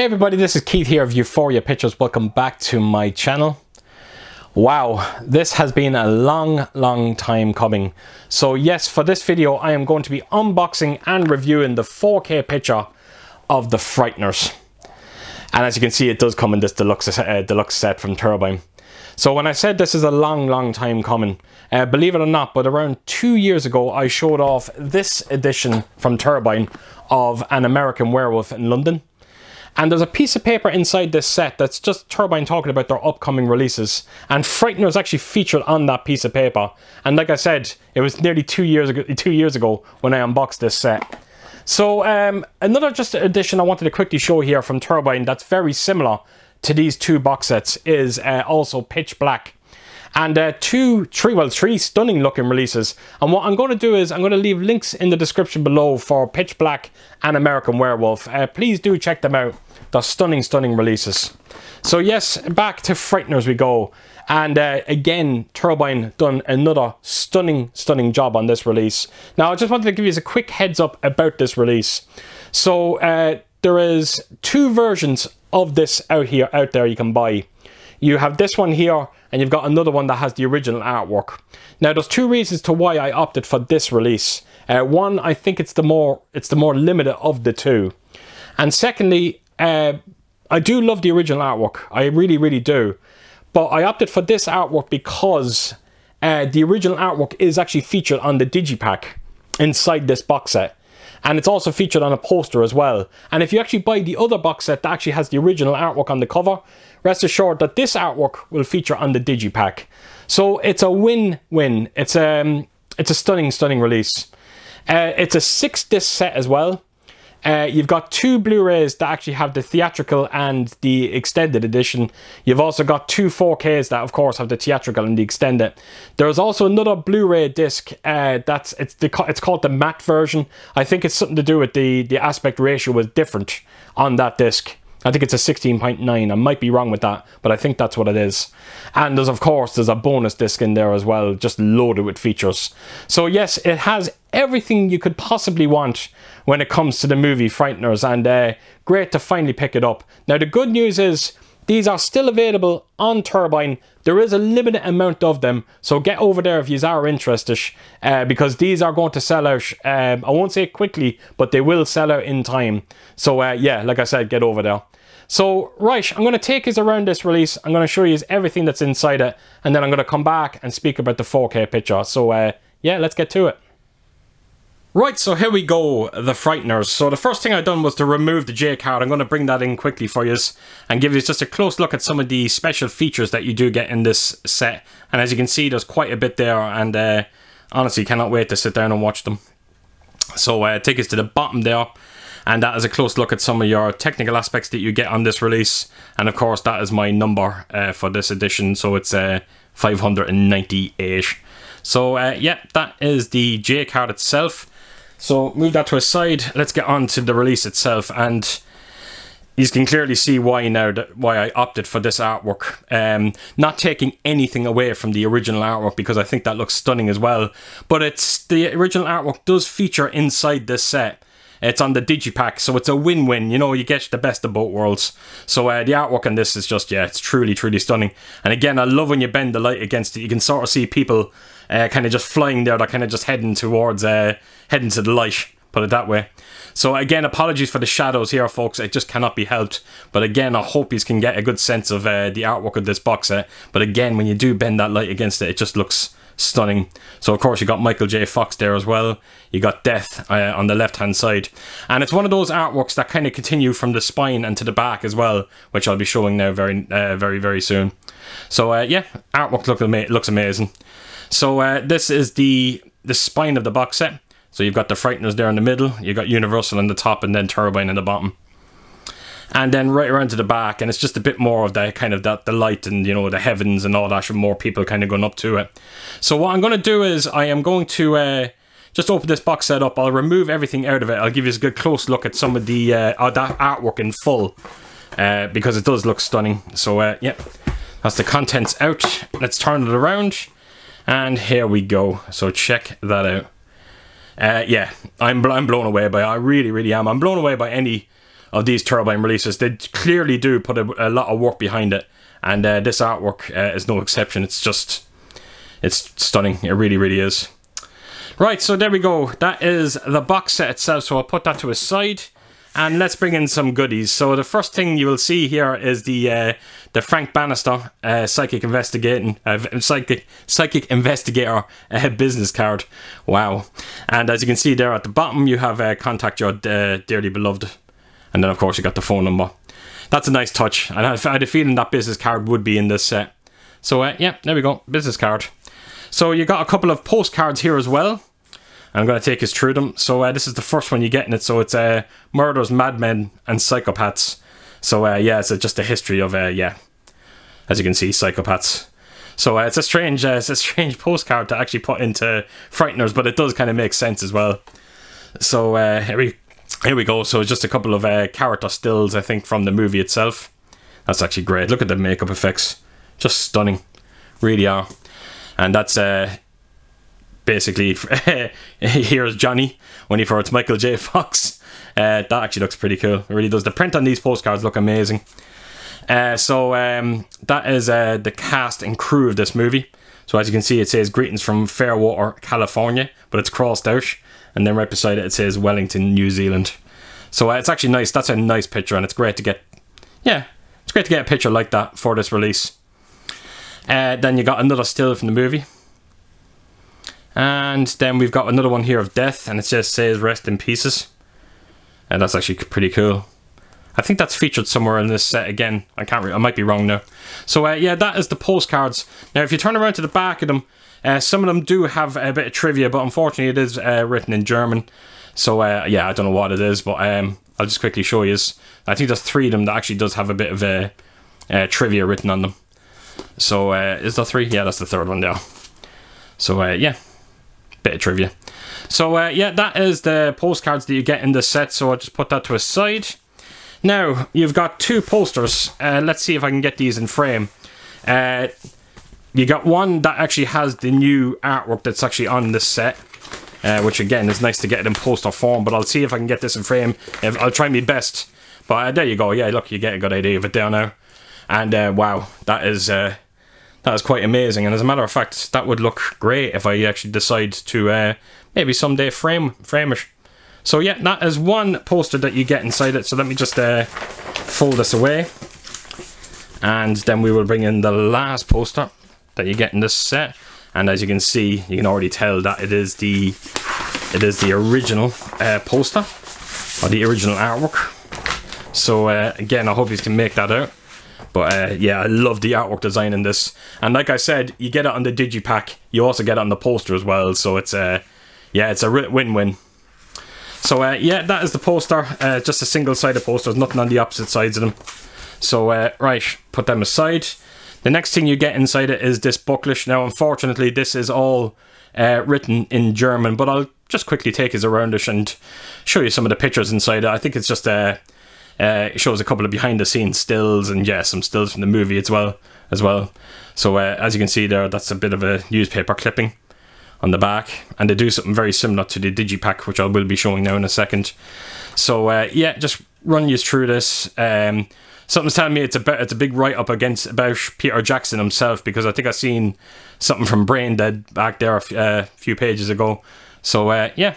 everybody, this is Keith here of Euphoria Pictures. Welcome back to my channel. Wow, this has been a long time coming. So yes, for this video I am going to be unboxing and reviewing the 4K picture of the Frighteners. And as you can see, it does come in this deluxe set from Turbine. So when I said this is a long time coming, believe it or not, but around 2 years ago I showed off this edition from Turbine of an American Werewolf in London. And there's a piece of paper inside this set that's just Turbine talking about their upcoming releases. And Frighteners actually featured on that piece of paper. And like I said, it was nearly 2 years ago when I unboxed this set. So another just edition I wanted to quickly show here from Turbine that's very similar to these two box sets is also Pitch Black. And three stunning looking releases. And what I'm going to do is I'm going to leave links in the description below for Pitch Black and American Werewolf. Please do check them out. They're stunning releases. So yes, back to Frighteners we go. And again, Turbine done another stunning job on this release. Now I just wanted to give you a quick heads up about this release. So there is two versions of this out there you can buy. You have this one here, and you've got another one that has the original artwork. Now there's two reasons to why I opted for this release. One, I think it's the more limited of the two. And secondly, I do love the original artwork. I really do. But I opted for this artwork because the original artwork is actually featured on the digipack inside this box set. And it's also featured on a poster as well. And if you actually buy the other box set that actually has the original artwork on the cover, rest assured that this artwork will feature on the digipack. So it's a win-win. It's a stunning release. It's a 6-disc set as well. You've got two Blu-rays that actually have the theatrical and the extended edition. You've also got two 4Ks that of course have the theatrical and the extended. There's also another Blu-ray disc it's called the matte version. I think it's something to do with the aspect ratio was different on that disc. I think it's a 16.9. I might be wrong with that, but I think that's what it is. And there's a bonus disc in there as well, just loaded with features. So yes, it has everything you could possibly want when it comes to the movie Frighteners, and great to finally pick it up. Now the good news is these are still available on Turbine. There is a limited amount of them, so get over there if you are interested, because these are going to sell out, I won't say quickly, but they will sell out in time. So yeah, like I said, get over there. So right, I'm going to take you around this release. I'm going to show you everything that's inside it, and then I'm going to come back and speak about the 4K picture. So yeah, let's get to it. Right, so here we go, the Frighteners. So the first thing I've done was to remove the J card. I'm going to bring that in quickly for you and give you just a close look at some of the special features that you do get in this set. And as you can see, there's quite a bit there, and honestly cannot wait to sit down and watch them. So take us to the bottom there, and that is a close look at some of your technical aspects that you get on this release. And of course that is my number for this edition, so it's 598. So yeah, that is the J card itself. So move that to a side, let's get on to the release itself, and you can clearly see why now, why I opted for this artwork. Not taking anything away from the original artwork, because I think that looks stunning as well, but the original artwork does feature inside this set. It's on the digipack, so it's a win-win. You know, you get the best of both worlds. So the artwork on this is just, yeah, it's truly stunning. And again, I love when you bend the light against it. You can sort of see people kind of just flying there. They're kind of just heading towards, heading to the light, put it that way. So again, apologies for the shadows here, folks. It just cannot be helped. But again, I hope you can get a good sense of the artwork of this box set. But again, when you do bend that light against it, it just looks stunning. So of course you got Michael J. Fox there as well. You got Death on the left hand side, and it's one of those artworks that kind of continue from the spine and to the back as well, which I'll be showing now very soon. So yeah, artwork looks amazing. So this is the spine of the box set. So you've got the Frighteners there in the middle, you've got Universal on the top, and then Turbine in the bottom. And then right around to the back, and it's just a bit more of the kind of the light and, you know, the heavens and all that, for more people kind of going up to it. So what I'm going to do is I am going to just open this box set up. I'll remove everything out of it. I'll give you a good close look at some of the that artwork in full, because it does look stunning. So yeah, that's the contents out. Let's turn it around, and here we go. So check that out. Yeah, I'm blown away by it. I really am. I'm blown away by any of these Turbine releases. They clearly do put a lot of work behind it, and this artwork is no exception. It's stunning. It really, really is. Right, so there we go. That is the box set itself, so I'll put that to a side. And let's bring in some goodies. So the first thing you will see here is the Frank Bannister psychic investigator business card. Wow! And as you can see there at the bottom, you have contact your dearly beloved, and then of course you got the phone number. That's a nice touch. And I had a feeling that business card would be in this set. So yeah, there we go, business card. So you got a couple of postcards here as well. I'm going to take us through them. So this is the first one you get in it. So it's murders, madmen, and psychopaths. So yeah, it's just a history of yeah, as you can see, psychopaths. So it's a strange postcard to actually put into Frighteners, but it does kind of make sense as well. So here we go. So it's just a couple of character stills, I think, from the movie itself. That's actually great. Look at the makeup effects, just stunning, really are. And that's basically, here's Johnny when he first Michael J. Fox. That actually looks pretty cool. It really does. The print on these postcards look amazing. So that is the cast and crew of this movie. So as you can see, it says greetings from Fairwater, California, but it's crossed out. And then right beside it, it says Wellington, New Zealand. So it's actually nice. That's a nice picture, and it's great to get, yeah, it's great to get a picture like that for this release. Then you got another still from the movie. And then we've got another one here of death, and it just says rest in pieces. And that's actually pretty cool. I think that's featured somewhere in this set again. I might be wrong now. So yeah, that is the postcards. Now if you turn around to the back of them, some of them do have a bit of trivia, but unfortunately it is written in German. So yeah, I don't know what it is, but I'll just quickly show you. I think there's 3 of them that actually does have a bit of trivia written on them. So is there 3? Yeah, that's the 3rd one there. So yeah, bit of trivia. So yeah, that is the postcards that you get in the set. So I'll just put that to a side. Now you've got 2 posters. Let's see if I can get these in frame. You got one that actually has the new artwork that's actually on this set, which again is nice to get it in poster form. But I'll see if I can get this in frame. I'll try my best. But there you go. Yeah, look, you get a good idea of it there now. And wow, that is quite amazing. And as a matter of fact, that would look great if I actually decide to maybe someday frame it. So yeah, that is one poster that you get inside it. So let me just fold this away, and then we will bring in the last poster that you get in this set. And as you can see, you can already tell that it is the original poster, or the original artwork. So again, I hope you can make that out. But yeah, I love the artwork design in this. And like I said, you get it on the digipack. You also get it on the poster as well. So it's yeah, it's a win-win. So yeah, that is the poster. Just a single-sided poster. There's nothing on the opposite sides of them. So right, put them aside. The next thing you get inside it is this booklet. Now, unfortunately, this is all written in German. But I'll just quickly take us around it and show you some of the pictures inside it. I think it's just it shows a couple of behind-the-scenes stills, and yeah, some stills from the movie as well. So as you can see there, that's a bit of a newspaper clipping on the back, and they do something very similar to the digipack, which I will be showing now in a second. So yeah, just run you through this. Something's telling me it's a big write-up about Peter Jackson himself, because I think I seen something from Brain Dead back there a few pages ago. So yeah,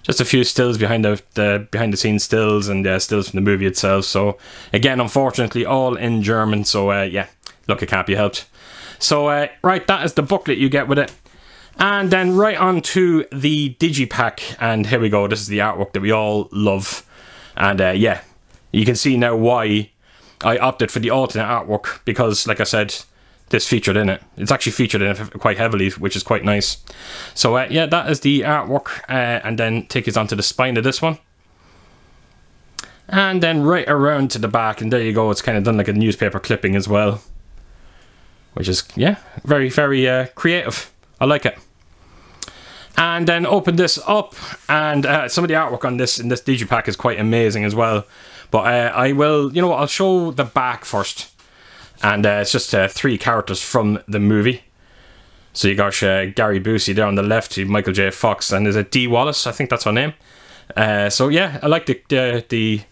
just a few stills behind the scenes stills, and stills from the movie itself. So again, unfortunately, all in German. So yeah, look, it can't be helped. So right, that is the booklet you get with it. And then right on to the digipack, and here we go. This is the artwork that we all love. And yeah, you can see now why I opted for the alternate artwork, because like I said, this featured in it. It's actually featured in it quite heavily, which is quite nice. So yeah, that is the artwork, and then take us onto the spine of this one. And then right around to the back, and there you go, it's kind of done like a newspaper clipping as well. Which is, yeah, very, very creative. I like it. And then open this up, and some of the artwork on this in this digipack is quite amazing as well. But I will, you know what, I'll show the back first. And it's just 3 characters from the movie. So you got Gary Busey there on the left, Michael J. Fox, and there's a Dee Wallace, I think that's her name. So yeah, I like the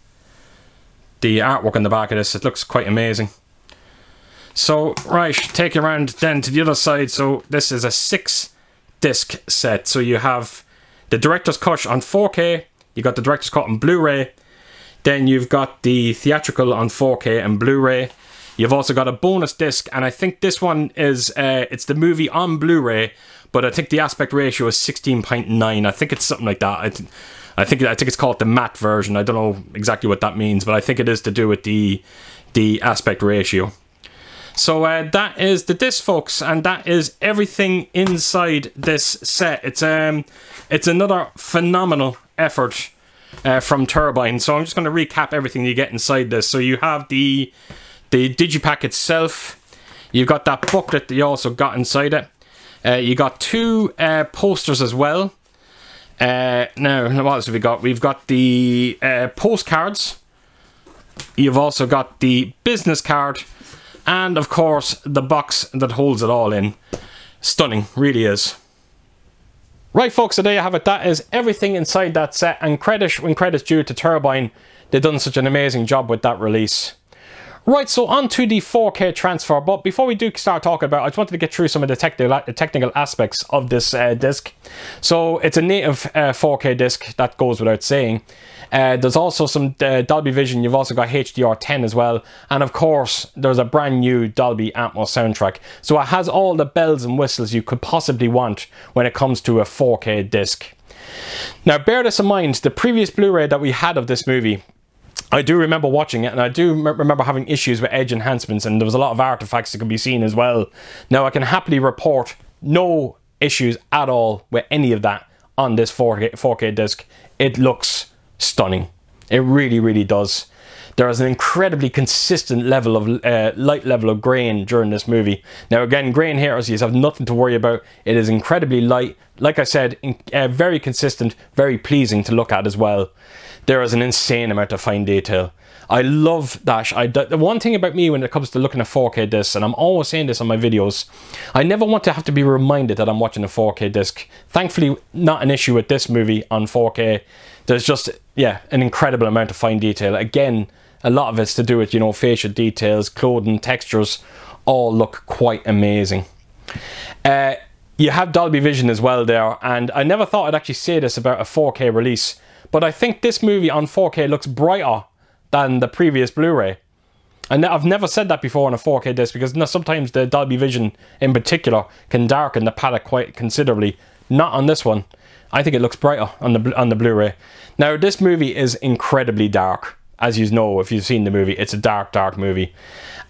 the artwork on the back of this. It looks quite amazing. So, right, take you around then to the other side. So, this is a 6-disc set. So, you have the director's cut on 4K. You got the director's cut on Blu-ray. Then you've got the theatrical on 4K and Blu-ray. You've also got a bonus disc, and I think this one is, it's the movie on Blu-ray, but I think the aspect ratio is 16.9. I think it's something like that. I think it's called the matte version. I don't know exactly what that means, but I think it is to do with the aspect ratio. So that is the disc, folks, and that is everything inside this set. It's another phenomenal effort from Turbine. So I'm just going to recap everything you get inside this. So you have the digipack itself. You've got that booklet that you also got inside it. You got 2 posters as well. Now, what else have we got? We've got the postcards. You've also got the business card. And, of course, the box that holds it all in. Stunning, really is. Right, folks, so there you have it. That is everything inside that set. And when credit's due to Turbine, they've done such an amazing job with that release. Right, so on to the 4K transfer, but before we do start talking about it, I just wanted to get through some of the technical aspects of this disc. So it's a native 4K disc, that goes without saying. There's also some Dolby Vision. You've also got HDR10 as well, and of course there's a brand new Dolby Atmos soundtrack. So it has all the bells and whistles you could possibly want when it comes to a 4K disc. Now bear this in mind, the previous Blu-ray that we had of this movie, I do remember watching it, and I do remember having issues with edge enhancements, and there was a lot of artifacts that could be seen as well. Now I can happily report no issues at all with any of that on this 4K disc. It looks stunning. It really, really does. There is an incredibly consistent level of light level of grain during this movie. Now again, grain here, you have nothing to worry about. It is incredibly light. Like I said, very consistent, very pleasing to look at as well. There is an insane amount of fine detail. I love that. The one thing about me when it comes to looking at 4K discs, and I'm always saying this on my videos, I never want to have to be reminded that I'm watching a 4K disc. Thankfully, not an issue with this movie on 4K. There's just, yeah, an incredible amount of fine detail. Again, a lot of it's to do with, you know, facial details, clothing, textures, all look quite amazing. You have Dolby Vision as well there, and I never thought I'd actually say this about a 4K release, but I think this movie on 4K looks brighter than the previous Blu-ray. And I've never said that before on a 4K disc, because sometimes the Dolby Vision in particular can darken the palette quite considerably. Not on this one. I think it looks brighter on the Blu-ray. Now this movie is incredibly dark. As you know, if you've seen the movie, it's a dark, dark movie.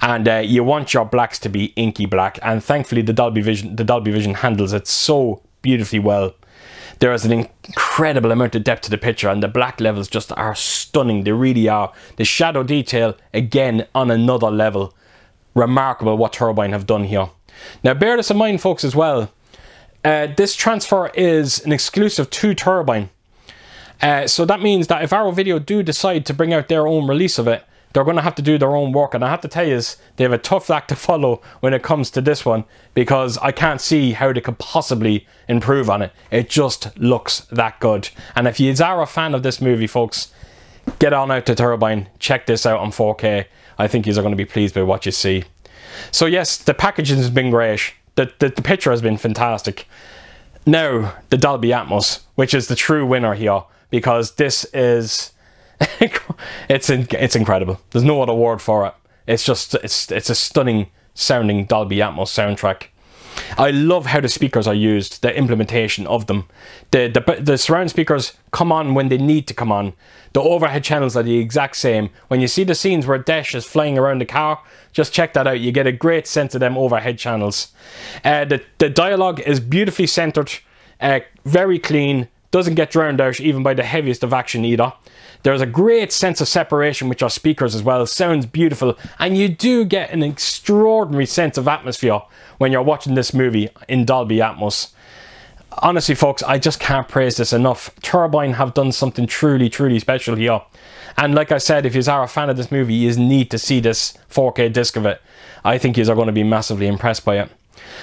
And you want your blacks to be inky black, and thankfully the Dolby Vision handles it so beautifully well. There is an incredible amount of depth to the picture, and the black levels just are stunning. They really are. The shadow detail, again, on another level. Remarkable what Turbine have done here. Now bear this in mind, folks, as well. This transfer is an exclusive to Turbine. So that means that if Arrow Video do decide to bring out their own release of it, they're going to have to do their own work. And I have to tell you, they have a tough act to follow when it comes to this one, because I can't see how they could possibly improve on it. It just looks that good. And if you are a fan of this movie, folks, get on out to Turbine, check this out on 4K. I think you're going to be pleased with what you see. So yes, the packaging has been great. The picture has been fantastic. Now, the Dolby Atmos, which is the true winner here, because this is... it's incredible. There's no other word for it. It's just, it's a stunning sounding Dolby Atmos soundtrack. I love how the speakers are used, the implementation of them. The surround speakers come on when they need to come on. The overhead channels are the exact same. When you see the scenes where Dash is flying around the car, just check that out. You get a great sense of them overhead channels. The dialogue is beautifully centered, very clean, doesn't get drowned out even by the heaviest of action either. There's a great sense of separation with your speakers as well. Sounds beautiful, and you do get an extraordinary sense of atmosphere when you're watching this movie in Dolby Atmos. Honestly, folks, I just can't praise this enough. Turbine have done something truly, truly special here. And like I said, if you are a fan of this movie, you need to see this 4K disc of it. I think you are going to be massively impressed by it.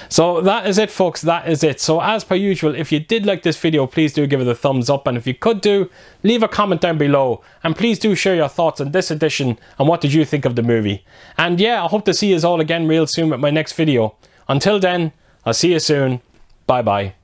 So that is it, folks. That is it. So as per usual, if you did like this video, please do give it a thumbs up, and if you could do, leave a comment down below, and please do share your thoughts on this edition and what did you think of the movie. And yeah, I hope to see you all again real soon with my next video. Until then, I'll see you soon. Bye bye.